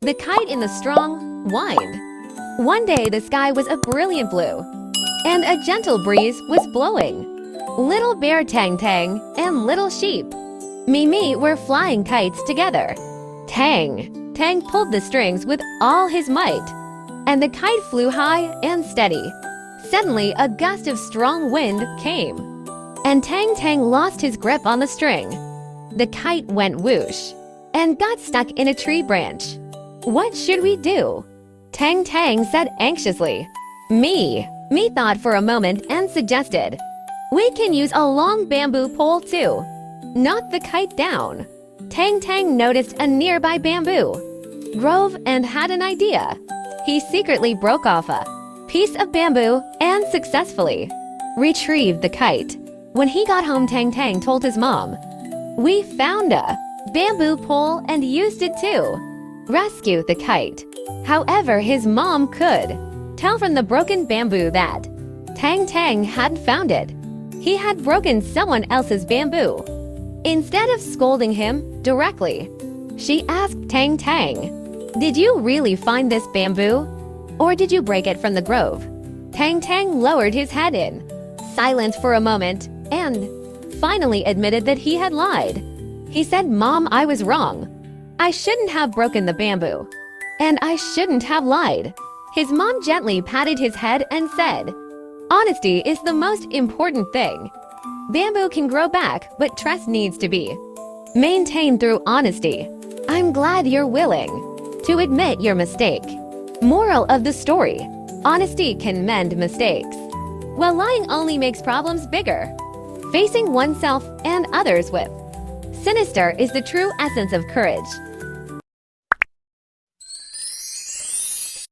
The kite in the strong wind. One day the sky was a brilliant blue, and a gentle breeze was blowing. Little bear Tang Tang and little sheep Mimi were flying kites together. Tang Tang pulled the strings with all his might, and the kite flew high and steady. Suddenly, a gust of strong wind came, and Tang Tang lost his grip on the string. The kite went whoosh and got stuck in a tree branch. "What should we do?" Tang Tang said anxiously. Me thought for a moment and suggested, "We can use a long bamboo pole too. Knot the kite down." Tang Tang noticed a nearby bamboo grove and had an idea. He secretly broke off a piece of bamboo and successfully retrieved the kite. When he got home, Tang Tang told his mom, "We found a bamboo pole and used it to rescue the kite." However, his mom could tell from the broken bamboo that Tang Tang hadn't found it. He had broken someone else's bamboo. Instead of scolding him directly, she asked Tang Tang, "Did you really find this bamboo? Or did you break it from the grove?" Tang Tang lowered his head in silence for a moment and finally admitted that he had lied. He said, "Mom, I was wrong. I shouldn't have broken the bamboo. And I shouldn't have lied." His mom gently patted his head and said, "Honesty is the most important thing. Bamboo can grow back, but trust needs to be maintained through honesty. I'm glad you're willing to admit your mistake." Moral of the story: honesty can mend mistakes, while lying only makes problems bigger. Facing oneself and others with sinister is the true essence of courage.